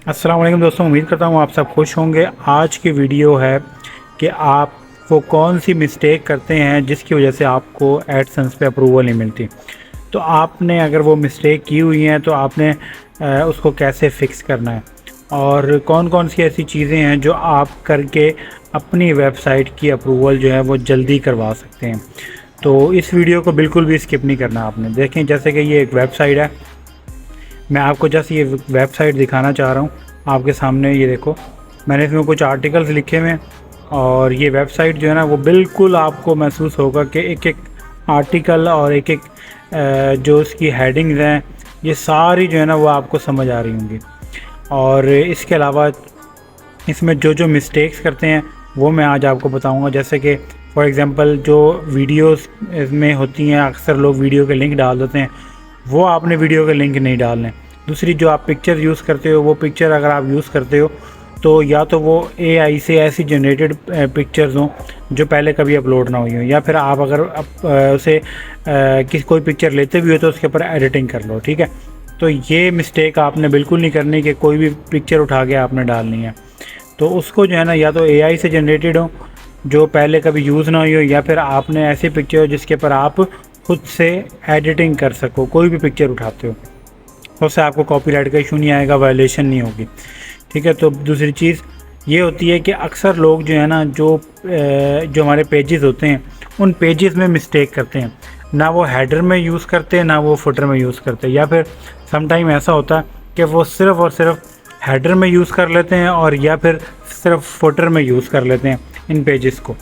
अस्सलाम वालेकुम दोस्तों, उम्मीद करता हूँ आप सब खुश होंगे। आज की वीडियो है कि आप वो कौन सी मिस्टेक करते हैं जिसकी वजह से आपको एडसेंस पे अप्रूवल नहीं मिलती। तो आपने अगर वो मिस्टेक की हुई हैं तो आपने उसको कैसे फ़िक्स करना है और कौन कौन सी ऐसी चीज़ें हैं जो आप करके अपनी वेबसाइट की अप्रूवल जो है वो जल्दी करवा सकते हैं। तो इस वीडियो को बिल्कुल भी स्किप नहीं करना आपने। देखें, जैसे कि ये एक वेबसाइट है, मैं आपको जस्ट ये वेबसाइट दिखाना चाह रहा हूँ आपके सामने। ये देखो, मैंने इसमें कुछ आर्टिकल्स लिखे हुए हैं और ये वेबसाइट जो है ना वो बिल्कुल आपको महसूस होगा कि एक एक आर्टिकल और एक एक जो इसकी हेडिंग्स हैं ये सारी जो है ना वो आपको समझ आ रही होंगी। और इसके अलावा इसमें जो जो मिस्टेक्स करते हैं वो मैं आज आपको बताऊंगा। जैसे कि फॉर एग्ज़ाम्पल जो वीडियोस इसमें होती हैं, अक्सर लोग वीडियो के लिंक डाल देते हैं, वो आपने वीडियो के लिंक नहीं डालने। दूसरी, जो आप पिक्चर यूज़ करते हो वो पिक्चर अगर आप यूज़ करते हो तो या तो वो एआई से ऐसी जनरेटेड पिक्चर्स हों जो पहले कभी अपलोड ना हुई हो, या फिर आप अगर उसे कोई पिक्चर लेते भी हो तो उसके ऊपर एडिटिंग कर लो। ठीक है, तो ये मिस्टेक आपने बिल्कुल नहीं करनी कि कोई भी पिक्चर उठा के आपने डालनी है। तो उसको जो है ना या तो एआई से जनरेटेड हो जो पहले कभी यूज़ ना हुई हो, या फिर आपने ऐसी पिक्चर हो जिसके पर आप खुद से एडिटिंग कर सको। कोई भी पिक्चर उठाते हो उससे आपको कॉपीराइट का इशू नहीं आएगा, वायलेशन नहीं होगी। ठीक है, तो दूसरी चीज़ ये होती है कि अक्सर लोग जो है ना जो हमारे पेजेस होते हैं उन पेजेस में मिस्टेक करते हैं। ना वो हेडर में यूज़ करते हैं, ना वो फुटर में यूज़ करते हैं, या फिर समटाइम ऐसा होता है कि वो सिर्फ़ और सिर्फ हेडर में यूज़ कर लेते हैं और या फिर सिर्फ फुटर में यूज़ कर लेते हैं इन पेजेस को।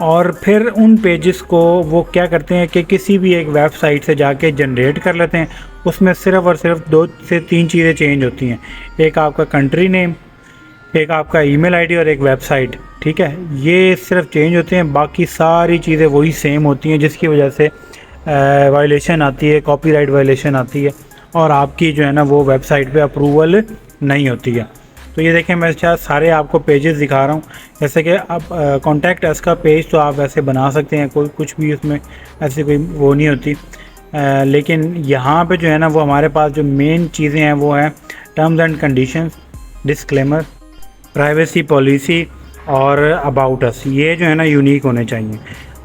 और फिर उन पेजेस को वो क्या करते हैं कि किसी भी एक वेबसाइट से जाके जनरेट कर लेते हैं। उसमें सिर्फ़ और सिर्फ 2 से 3 चीज़ें चेंज होती हैं, एक आपका कंट्री नेम, एक आपका ईमेल आईडी और एक वेबसाइट। ठीक है, ये सिर्फ चेंज होते हैं, बाकी सारी चीज़ें वही सेम होती हैं, जिसकी वजह से वायलेशन आती है, कॉपीराइट वायलेशन आती है और आपकी जो है ना वो वेबसाइट पे अप्रूवल नहीं होती है। तो ये देखें, मैं शायद सारे आपको पेजेस दिखा रहा हूँ। जैसे कि अब कॉन्टैक्ट अस का पेज तो आप वैसे बना सकते हैं, कोई कुछ भी उसमें ऐसी कोई वो नहीं होती। लेकिन यहाँ पे जो है ना वो हमारे पास जो मेन चीज़ें हैं वो हैं terms and conditions, disclaimer, privacy policy और अबाउट अस। ये जो है ना यूनिक होने चाहिए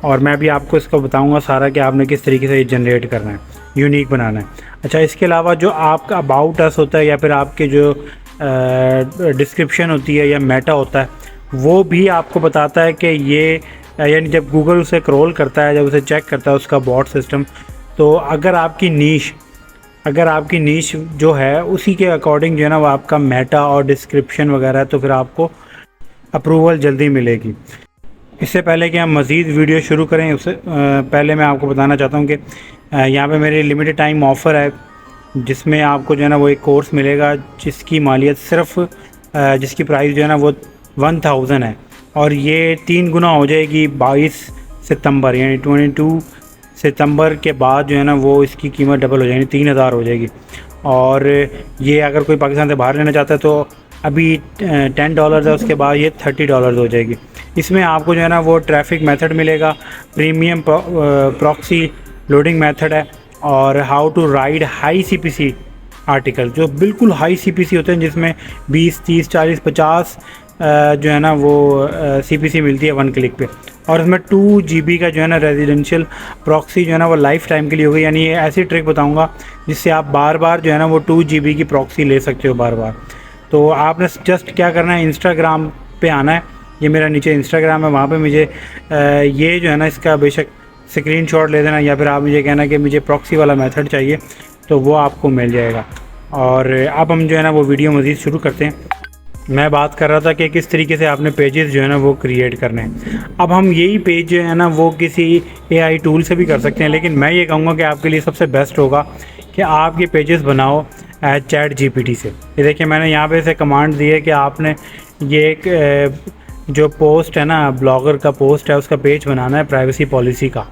और मैं भी आपको इसको बताऊंगा सारा कि आपने किस तरीके से ये जनरेट करना है, यूनिक बनाना है। अच्छा, इसके अलावा जो आपका अबाउट अस होता है या फिर आपके जो डिस्क्रिप्शन होती है या मेटा होता है, वो भी आपको बताता है कि ये यानी जब गूगल उसे क्रॉल करता है, जब उसे चेक करता है उसका बॉट सिस्टम, तो अगर आपकी नीश जो है उसी के अकॉर्डिंग जो है ना वो आपका मेटा और डिस्क्रिप्शन वगैरह है, तो फिर आपको अप्रूवल जल्दी मिलेगी। इससे पहले कि हम मज़ीद वीडियो शुरू करें उससे पहले मैं आपको बताना चाहता हूँ कि यहाँ पे मेरे लिमिटेड टाइम ऑफ़र है जिसमें आपको जो है ना वो एक कोर्स मिलेगा जिसकी मालियत सिर्फ जिसकी प्राइस जो है ना वो 1000 है और ये 3 गुना हो जाएगी 22 सितंबर, यानी 22 सितंबर के बाद जो है ना वो इसकी कीमत डबल हो जाएगी, 3000 हो जाएगी। और ये अगर कोई पाकिस्तान से बाहर लेना चाहता है तो अभी $10 है, उसके बाद ये $30 हो जाएगी। इसमें आपको जो है ना वो ट्रैफिक मेथड मिलेगा, प्रीमियम प्रॉक्सी लोडिंग मेथड है और how to ride high CPC article, जो बिल्कुल हाई सीपीसी होते हैं जिसमें 20, 30, 40, 50 जो है ना वो सीपीसी मिलती है 1 क्लिक पे। और इसमें 2 GB का जो है ना रेजिडेंशियल प्रॉक्सी जो है ना वो लाइफ टाइम के लिए होगी। यानी ये ऐसी ट्रिक बताऊंगा जिससे आप बार बार जो है ना वो 2 GB की प्रॉक्सी ले सकते हो बार बार। तो आपने जस्ट क्या करना है, इंस्टाग्राम पे आना है। ये मेरा नीचे इंस्टाग्राम है, वहाँ पे मुझे ये जो है ना इसका बेशक स्क्रीनशॉट ले देना, या फिर आप मुझे कहना कि मुझे प्रॉक्सी वाला मेथड चाहिए तो वो आपको मिल जाएगा। और अब हम जो है ना वो वीडियो मज़ीद शुरू करते हैं। मैं बात कर रहा था कि किस तरीके से आपने पेजेस जो है ना वो क्रिएट करने हैं। अब हम यही पेज जो है ना वो किसी एआई टूल से भी कर सकते हैं, लेकिन मैं ये कहूँगा कि आपके लिए सबसे बेस्ट होगा कि आप ये पेजेस बनाओ चैट जीपीटी से। ये देखिए, मैंने यहाँ पे से कमांड दी है कि आपने ये एक जो पोस्ट है ना, ब्लॉगर का पोस्ट है, उसका पेज बनाना है प्राइवेसी पॉलिसी का।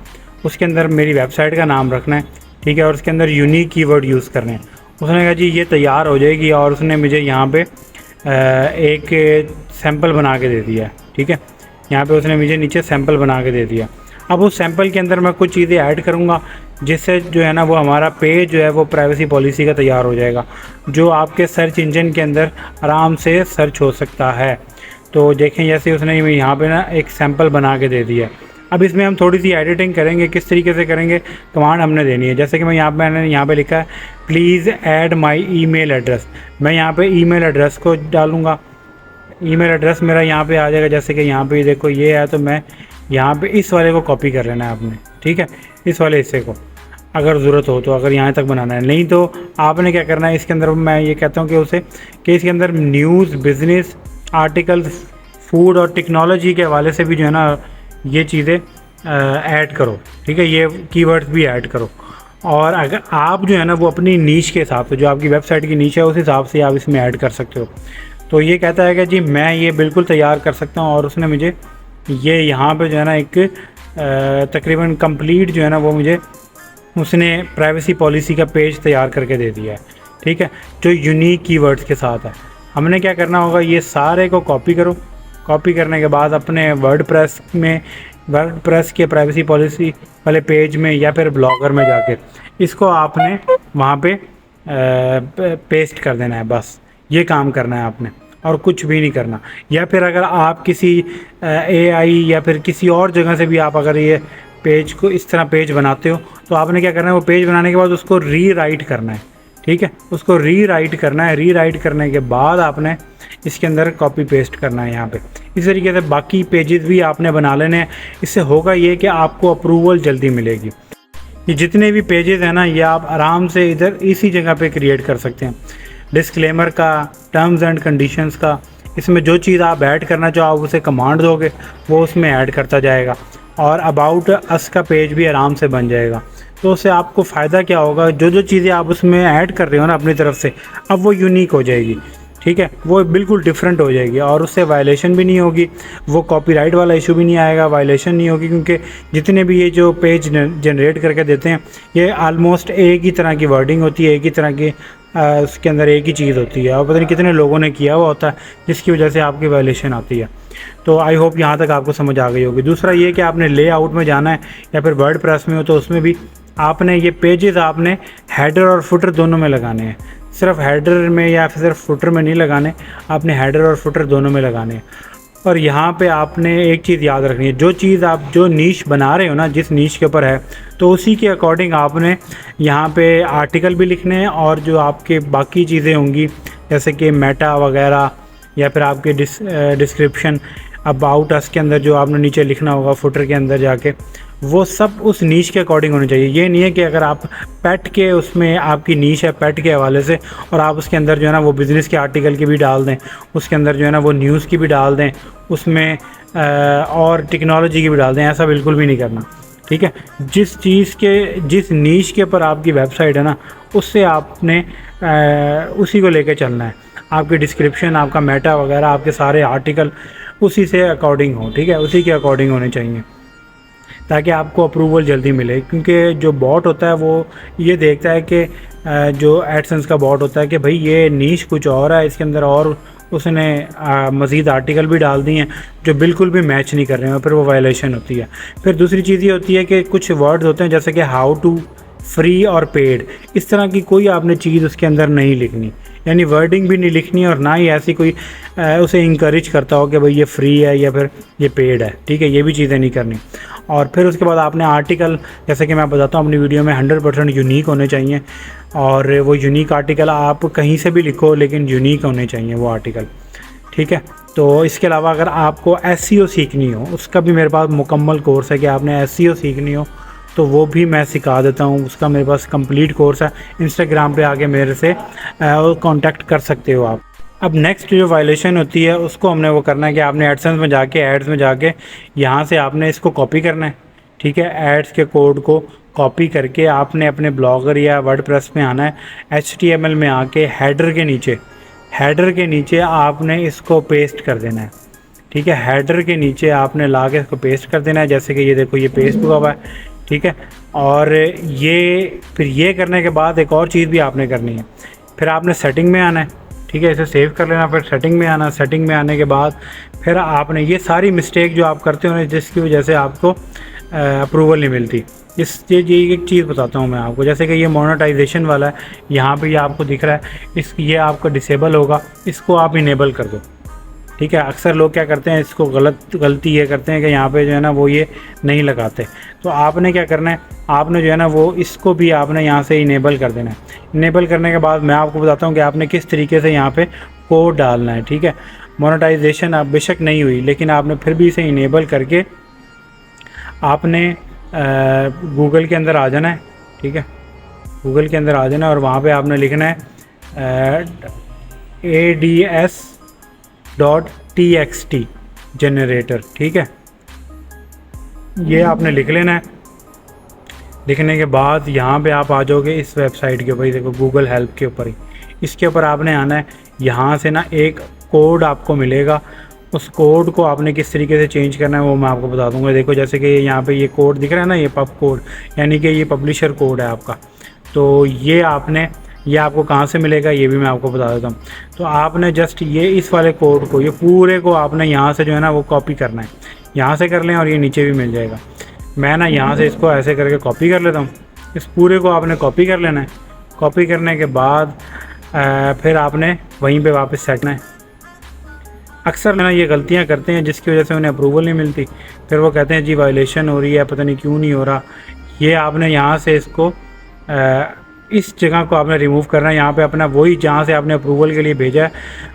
उसके अंदर मेरी वेबसाइट का नाम रखना है, ठीक है, और उसके अंदर यूनिक कीवर्ड यूज़ करने हैं। उसने कहा जी ये तैयार हो जाएगी और उसने मुझे यहाँ पे एक सैंपल बना के दे दिया। ठीक है, यहाँ पे उसने मुझे नीचे सैंपल बना के दे दिया। अब उस सैंपल के अंदर मैं कुछ चीज़ें ऐड करूँगा जिससे जो है ना वो हमारा पेज जो है वो प्राइवेसी पॉलिसी का तैयार हो जाएगा, जो आपके सर्च इंजन के अंदर आराम से सर्च हो सकता है। तो देखें जैसे उसने यहाँ पे ना एक सैंपल बना के दे दिया। अब इसमें हम थोड़ी सी एडिटिंग करेंगे। किस तरीके से करेंगे, कमांड हमने देनी है। जैसे कि मैंने यहाँ पे लिखा है please add my email address. मैं यहाँ पे ईमेल एड्रेस को डालूँगा। ईमेल एड्रेस मेरा यहाँ पे आ जाएगा। जैसे कि यहाँ पे देखो ये है, तो मैं यहाँ पे इस वाले को कॉपी कर लेना है आपने, ठीक है, इस वाले हिस्से को अगर ज़रूरत हो तो, अगर यहाँ तक बनाना है। नहीं तो आपने क्या करना है, इसके अंदर मैं ये कहता हूँ कि इसके अंदर न्यूज़, बिज़नेस, आर्टिकल्स, फूड और टेक्नोलॉजी के हवाले से भी जो है ना ये चीज़ें ऐड करो, ठीक है, ये कीवर्ड्स भी ऐड करो। और अगर आप जो है ना वो अपनी नीश के हिसाब से, जो आपकी वेबसाइट की नीश है उस हिसाब से आप इसमें ऐड कर सकते हो। तो ये कहता है कि जी मैं ये बिल्कुल तैयार कर सकता हूँ, और उसने मुझे ये यहाँ पे जो है ना एक तकरीबन कंप्लीट जो है ना वो मुझे उसने प्राइवेसी पॉलिसी का पेज तैयार करके दे दिया है, ठीक है, जो यूनिक कीवर्ड्स के साथ है। हमने क्या करना होगा, ये सारे को कॉपी करो। कॉपी करने के बाद अपने वर्डप्रेस के प्राइवेसी पॉलिसी वाले पेज में या फिर ब्लॉगर में जाके इसको आपने वहाँ पे पेस्ट कर देना है। बस ये काम करना है आपने, और कुछ भी नहीं करना। या फिर अगर आप किसी AI या फिर किसी और जगह से भी आप अगर ये पेज को इस तरह पेज बनाते हो, तो आपने क्या करना है, वो पेज बनाने के बाद उसको रीराइट करना है, ठीक है, उसको रीराइट करना है। रीराइट करने के बाद आपने इसके अंदर कॉपी पेस्ट करना है यहाँ पे। इस तरीके से बाकी पेजेस भी आपने बना लेने हैं। इससे होगा ये कि आपको अप्रूवल जल्दी मिलेगी। ये जितने भी पेजेस हैं ना, ये आप आराम से इधर इसी जगह पे क्रिएट कर सकते हैं। डिस्क्लेमर का, टर्म्स एंड कंडीशंस का, इसमें जो चीज़ आप ऐड करना चाहो आप उसे कमांड दोगे, वो उसमें ऐड करता जाएगा। और अबाउट अस का पेज भी आराम से बन जाएगा। तो उससे आपको फ़ायदा क्या होगा, जो चीज़ें आप उसमें ऐड कर रहे हो ना अपनी तरफ से, अब वो यूनिक हो जाएगी, ठीक है, वो बिल्कुल डिफरेंट हो जाएगी। और उससे वायलेशन भी नहीं होगी, वो कॉपीराइट वाला इशू भी नहीं आएगा, वायलेशन नहीं होगी। क्योंकि जितने भी ये जो पेज जनरेट करके देते हैं, ये आलमोस्ट एक ही तरह की वर्डिंग होती है, एक ही तरह की उसके अंदर एक ही चीज़ होती है, और पता नहीं कितने लोगों ने किया हुआ होता है, जिसकी वजह से आपकी वायलेशन आती है। तो आई होप यहाँ तक आपको समझ आ गई होगी। दूसरा ये कि आपने लेआउट में जाना है, या फिर वर्डप्रेस में हो तो उसमें भी आपने ये पेजेस आपने हेडर और फुटर दोनों में लगाने हैं। सिर्फ हेडर में या फिर सिर्फ फुटर में नहीं लगाने, आपने हेडर और फुटर दोनों में लगाने हैं। और यहाँ पे आपने एक चीज़ याद रखनी है, जो चीज़ आप जो नीश बना रहे हो ना, जिस नीश के ऊपर है, तो उसी के अकॉर्डिंग आपने यहाँ पे आर्टिकल भी लिखने हैं, और जो आपके बाकी चीज़ें होंगी जैसे कि मेटा वगैरह, या फिर आपके डिस्क्रिप्शन, अबाउट अस के अंदर जो आपने नीचे लिखना होगा फुटर के अंदर जाके, वो सब उस नीश के अकॉर्डिंग होने चाहिए। ये नहीं है कि अगर आप पेट के उसमें आपकी नीश है पेट के हवाले से, और आप उसके अंदर जो है ना वो बिज़नेस के आर्टिकल की भी डाल दें, उसके अंदर जो है ना वो न्यूज़ की भी डाल दें, उसमें और टेक्नोलॉजी की भी डाल दें। ऐसा बिल्कुल भी नहीं करना, ठीक है। जिस नीश के ऊपर आपकी वेबसाइट है ना, उससे आपने उसी को लेकर चलना है। आपकी डिस्क्रिप्शन, आपका मेटा वगैरह, आपके सारे आर्टिकल उसी से अकॉर्डिंग हो, ठीक है, उसी के अकॉर्डिंग होने चाहिए, ताकि आपको अप्रूवल जल्दी मिले। क्योंकि जो बॉट होता है वो ये देखता है कि जो एडसेंस का बॉट होता है कि भाई ये नीश कुछ और है, इसके अंदर और उसने मज़ीद आर्टिकल भी डाल दिए हैं जो बिल्कुल भी मैच नहीं कर रहे हैं, फिर वो वायलेशन होती है। फिर दूसरी चीज़ ये होती है कि कुछ वर्ड्स होते हैं जैसे कि हाउ टू, फ्री और पेड, इस तरह की कोई आपने चीज़ उसके अंदर नहीं लिखनी, यानी वर्डिंग भी नहीं लिखनी, और ना ही ऐसी कोई उसे इंकरेज करता हो कि भाई ये फ्री है या फिर ये पेड है, ठीक है, ये भी चीज़ें नहीं करनी। और फिर उसके बाद आपने आर्टिकल, जैसे कि मैं बताता हूँ अपनी वीडियो में, 100% यूनिक होने चाहिए। और वो यूनिक आर्टिकल आप कहीं से भी लिखो, लेकिन यूनिक होने चाहिए वो आर्टिकल, ठीक है। तो इसके अलावा अगर आपको SEO सीखनी हो, उसका भी मेरे पास मुकम्मल कोर्स है कि आपने SEO सीखनी हो तो वो भी मैं सिखा देता हूँ। उसका मेरे पास कंप्लीट कोर्स है। इंस्टाग्राम पे आके मेरे से कांटेक्ट कर सकते हो आप। अब नेक्स्ट जो वायलेशन होती है उसको हमने वो करना है कि आपने एडसेंस में जाके, एड्स में जाके, यहाँ से आपने इसको कॉपी करना है, ठीक है। एड्स के कोड को कॉपी करके आपने अपने ब्लॉगर या वर्डप्रेस में आना है। HTML में आके हेडर के नीचे आपने इसको पेस्ट कर देना है, ठीक है। हेडर के नीचे आपने ला के इसको पेस्ट कर देना है। जैसे कि ये देखो, ये पेस्ट हुआ हुआ है, ठीक है। और फिर ये करने के बाद एक और चीज़ भी आपने करनी है। फिर आपने सेटिंग में आना है, ठीक है, इसे सेव कर लेना। फिर सेटिंग में आना, सेटिंग में आने के बाद फिर आपने ये सारी मिस्टेक जो आप करते हो जिसकी वजह से आपको अप्रूवल नहीं मिलती, ये एक चीज़ बताता हूँ मैं आपको, जैसे कि ये मोनेटाइजेशन वाला है, यहाँ पे ये आपको दिख रहा है, ये आपका डिसेबल होगा, इसको आप इनेबल कर दो। ठीक है, अक्सर लोग क्या करते हैं, इसको गलती ये करते हैं कि यहाँ पे जो है ना वो ये नहीं लगाते। तो आपने क्या करना है, आपने जो है ना वो इसको भी आपने यहाँ से इनेबल कर देना है। इनेबल करने के बाद मैं आपको बताता हूँ कि आपने किस तरीके से यहाँ पे कोड डालना है। ठीक है, मोनेटाइजेशन आप बेशक नहीं हुई, लेकिन आपने फिर भी इसे इनेबल करके आपने गूगल के अंदर आ जाना है। ठीक है, गूगल के अंदर आ जाना है और वहाँ पे आपने लिखना है ads.txt जनरेटर। ठीक है, ये आपने लिख लेना है। लिखने के बाद यहाँ पे आप आ जाओगे इस वेबसाइट के ऊपर, देखो गूगल हेल्प के ऊपर ही, इसके ऊपर आपने आना है। यहाँ से ना एक कोड आपको मिलेगा, उस कोड को आपने किस तरीके से चेंज करना है वो मैं आपको बता दूंगा। देखो जैसे कि यहाँ पे ये कोड दिख रहा है ना, ये पब कोड, यानी कि ये पब्लिशर कोड है आपका। तो ये आपको कहाँ से मिलेगा ये भी मैं आपको बता देता हूँ। तो आपने जस्ट ये इस वाले कोड को, ये पूरे को आपने यहाँ से जो है ना वो कॉपी करना है। यहाँ से कर लें और ये नीचे भी मिल जाएगा। मैं ना यहाँ से इसको ऐसे करके कॉपी कर लेता हूँ। इस पूरे को आपने कॉपी कर लेना है। कॉपी करने के बाद फिर आपने वहीं पे वापस सेटना है। अक्सर ना ये गलतियाँ करते हैं जिसकी वजह से उन्हें अप्रूवल नहीं मिलती, फिर वो कहते हैं जी वायलेशन हो रही है, पता नहीं क्यों नहीं हो रहा। ये आपने यहाँ से इसको इस जगह को आपने रिमूव करना है। यहाँ पे अपना वही जहाँ से आपने अप्रूवल के लिए भेजा है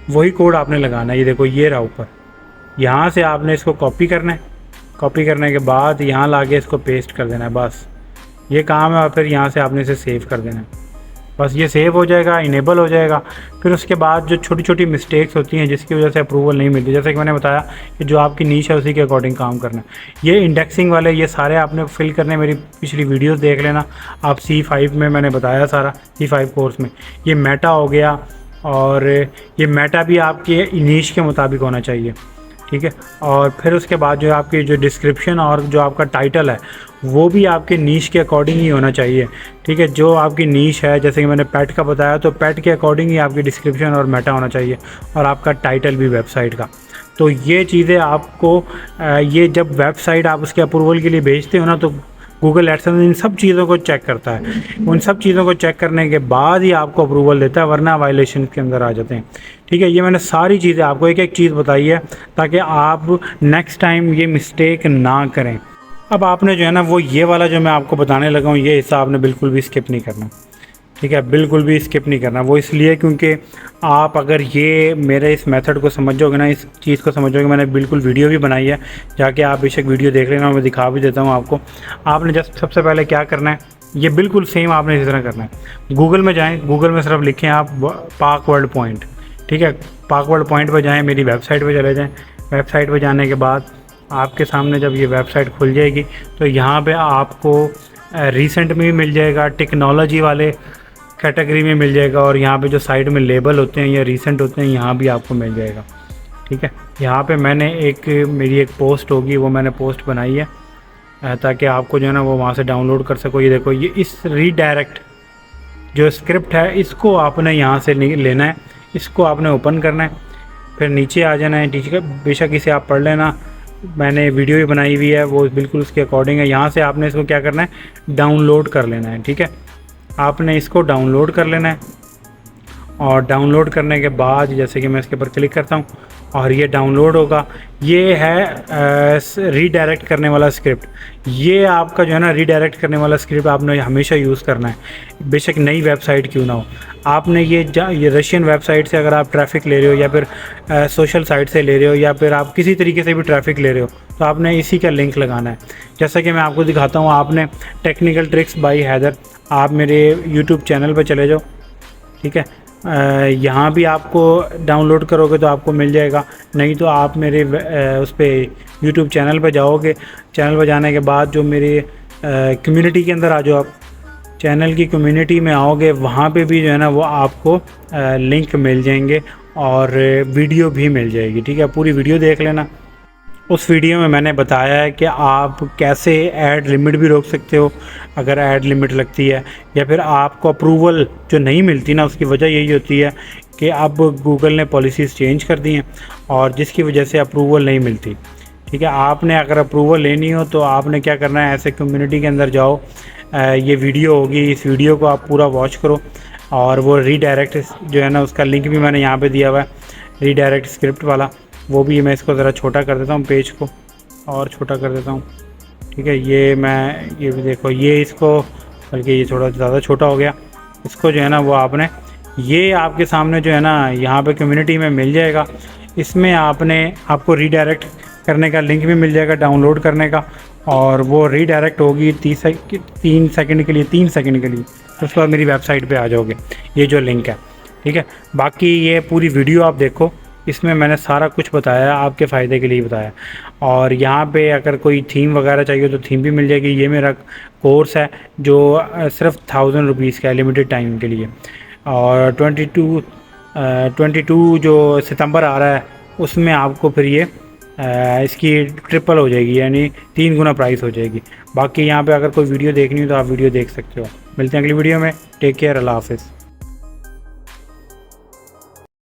वही कोड आपने लगाना है। ये देखो ये रहा ऊपर, यहाँ से आपने इसको कॉपी करना है। कॉपी करने के बाद यहाँ ला के इसको पेस्ट कर देना है, बस ये काम है। और फिर यहाँ से आपने इसे सेव कर देना है, बस ये सेव हो जाएगा, इनेबल हो जाएगा। फिर उसके बाद जो छोटी छोटी मिस्टेक्स होती हैं जिसकी वजह से अप्रूवल नहीं मिलती, जैसे कि मैंने बताया कि जो आपकी नीश है उसी के अकॉर्डिंग काम करना है। ये इंडेक्सिंग वाले ये सारे आपने फिल करने, मेरी पिछली वीडियोस देख लेना आप, C5 में मैंने बताया सारा, C5 कोर्स में। ये मेटा हो गया, और ये मेटा भी आपके नीश के मुताबिक होना चाहिए। ठीक है, और फिर उसके बाद जो आपकी जो डिस्क्रिप्शन और जो आपका टाइटल है वो भी आपके नीश के अकॉर्डिंग ही होना चाहिए। ठीक है, जो आपकी नीश है, जैसे कि मैंने पेट का बताया, तो पेट के अकॉर्डिंग ही आपकी डिस्क्रिप्शन और मेटा होना चाहिए, और आपका टाइटल भी वेबसाइट का। तो ये चीज़ें आपको ये जब वेबसाइट आप उसके अप्रूवल के लिए भेजते हो ना, तो गूगल एडसेंस इन सब चीज़ों को चेक करता है। उन सब चीज़ों को चेक करने के बाद ही आपको अप्रूवल देता है, वरना वायलेशन के अंदर आ जाते हैं। ठीक है, ये मैंने सारी चीज़ें आपको एक एक चीज़ बताई है ताकि आप नेक्स्ट टाइम ये मिस्टेक ना करें। अब आपने जो है ना वो ये वाला जो मैं आपको बताने लगा हूँ, ये हिस्सा आपने बिल्कुल भी स्किप नहीं करना। ठीक है, बिल्कुल भी स्किप नहीं करना। वो इसलिए क्योंकि आप अगर ये मेरे इस मेथड को समझोगे ना, इस चीज़ को समझोगे, मैंने बिल्कुल वीडियो भी बनाई है, जाके आप बेशक वीडियो देख लेना, मैं दिखा भी देता हूँ आपको। आपने जस्ट सबसे पहले क्या करना है, ये बिल्कुल सेम आपने इसी तरह करना है। गूगल में जाएँ, गूगल में सिर्फ लिखें आप पाक वर्ल्ड पॉइंट। ठीक है, पाक वर्ल्ड पॉइंट पर जाएँ, मेरी वेबसाइट पर चले जाएँ। वेबसाइट पर जाने के बाद आपके सामने जब ये वेबसाइट खुल जाएगी तो यहाँ पे आपको रीसेंट में भी मिल जाएगा, टेक्नोलॉजी वाले कैटेगरी में मिल जाएगा, और यहाँ पे जो साइड में लेबल होते हैं या रीसेंट होते हैं यहाँ भी आपको मिल जाएगा। ठीक है, यहाँ पे मैंने मेरी एक पोस्ट होगी, वो मैंने पोस्ट बनाई है ताकि आपको जो है ना वो वहाँ से डाउनलोड कर सको। ये देखो, ये इस रीडायरेक्ट जो स्क्रिप्ट है इसको आपने यहाँ से लेना है, इसको आपने ओपन करना है, फिर नीचे आ जाना है। ठीक है, बेशक इसे आप पढ़ लेना, मैंने वीडियो भी बनाई हुई है, वो बिल्कुल उसके अकॉर्डिंग है। यहाँ से आपने इसको क्या करना है, डाउनलोड कर लेना है। ठीक है, आपने इसको डाउनलोड कर लेना है, और डाउनलोड करने के बाद जैसे कि मैं इसके ऊपर क्लिक करता हूँ और ये डाउनलोड होगा। ये है रीडायरेक्ट करने वाला स्क्रिप्ट। ये आपका जो है ना रीडायरेक्ट करने वाला स्क्रिप्ट आपने हमेशा यूज़ करना है, बेशक नई वेबसाइट क्यों ना हो। आपने ये रशियन वेबसाइट से अगर आप ट्रैफिक ले रहे हो, या फिर सोशल साइट से ले रहे हो, या फिर आप किसी तरीके से भी ट्रैफिक ले रहे हो, तो आपने इसी का लिंक लगाना है। जैसा कि मैं आपको दिखाता हूँ, आपने टेक्निकल ट्रिक्स बाय हैदर, आप मेरे यूट्यूब चैनल पर चले जाओ। ठीक है, यहाँ भी आपको डाउनलोड करोगे तो आपको मिल जाएगा, नहीं तो आप मेरे उस पर यूट्यूब चैनल पर जाओगे। चैनल पर जाने के बाद जो मेरे कम्युनिटी के अंदर आ जाओ, आप चैनल की कम्युनिटी में आओगे, वहाँ पे भी जो है ना वो आपको लिंक मिल जाएंगे और वीडियो भी मिल जाएगी। ठीक है, पूरी वीडियो देख लेना। उस वीडियो में मैंने बताया है कि आप कैसे ऐड लिमिट भी रोक सकते हो अगर ऐड लिमिट लगती है, या फिर आपको अप्रूवल जो नहीं मिलती ना, उसकी वजह यही होती है कि अब गूगल ने पॉलिसीज़ चेंज कर दी हैं और जिसकी वजह से अप्रूवल नहीं मिलती। ठीक है, आपने अगर अप्रूवल लेनी हो तो आपने क्या करना है, ऐसे कम्युनिटी के अंदर जाओ, ये वीडियो होगी, इस वीडियो को आप पूरा वॉच करो और वो रीडायरेक्ट जो है ना, उसका लिंक भी मैंने यहाँ पे दिया हुआ है, रीडायरेक्ट स्क्रिप्ट वाला, वो भी मैं इसको ज़रा छोटा कर देता हूँ, पेज को और छोटा कर देता हूँ। ठीक है, ये भी देखो, ये इसको, बल्कि ये थोड़ा ज़्यादा छोटा हो गया, इसको जो है ना वो आपने, ये आपके सामने जो है ना यहाँ पे कम्युनिटी में मिल जाएगा। इसमें आपको रीडायरेक्ट करने का लिंक भी मिल जाएगा, डाउनलोड करने का, और वो रीडायरेक्ट होगी 3 सेकंड के लिए, 3 सेकंड के लिए, उसके बाद मेरी वेबसाइट पे आ जाओगे, ये जो लिंक है। ठीक है, बाकी ये पूरी वीडियो आप देखो, इसमें मैंने सारा कुछ बताया, आपके फ़ायदे के लिए बताया। और यहाँ पे अगर कोई थीम वगैरह चाहिए तो थीम भी मिल जाएगी। ये मेरा कोर्स है जो सिर्फ 1000 रुपीज़ का है, लिमिटेड टाइम के लिए। और 22 जो सितंबर आ रहा है उसमें आपको फिर ये इसकी ट्रिपल हो जाएगी, यानी 3 गुना प्राइस हो जाएगी। बाकी यहाँ पे अगर कोई वीडियो देखनी हो तो आप वीडियो देख सकते हो। मिलते हैं अगली वीडियो में, टेक केयर, अल्लाह हाफिज़।